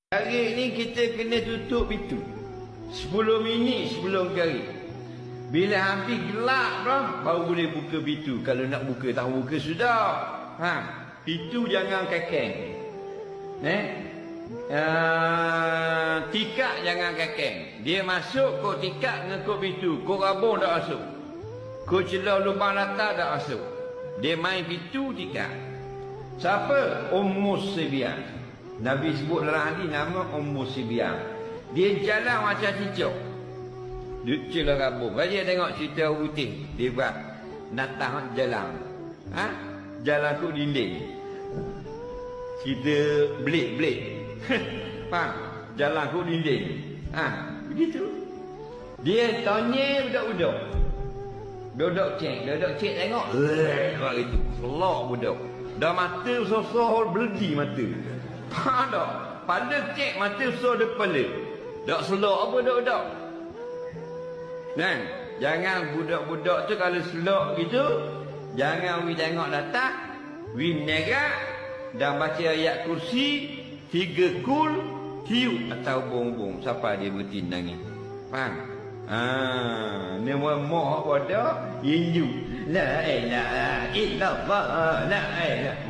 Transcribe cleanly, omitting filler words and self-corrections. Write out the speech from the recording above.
Hari ni kita kena tutup pintu 10 minit sebelum kari. Bila hampir gelap dah, baru boleh buka pintu. Kalau nak buka, tak buka sudah. Pintu jangan kekeng. Tikak jangan kekeng. Dia masuk, kau tikak ngekut pintu. Kau rabung tak masuk. Kau celah lubang latar tak masuk. Dia main pintu tikak. Siapa? Ummu Sibian. Nabi sebut dalam hadis nama Ummu Sibian. Dia jalan macam cicak. Dia celah rabung. Raja tengok cerita putih. Dia buat natah jalan. Jalan tu dinding. Cerita belik-belik. Faham? Jalan tu dinding. Begitu. Dia tanya budak-budak. Budak cek tengok. Buat itu. Selok budak. Dah mata sosok berdi mata. Tak. Pada cek mata so depan dia. Tak selok apa budak-budak. Kan? Jangan budak-budak tu kalau selok gitu, jangan we tengok datang, we negak dan baca ayat kursi, 3 kul, hiu atau bong-bong. Siapa dia berhenti nangis? Faham? Ni moh pada inju. La ilaha illallah. La ilaha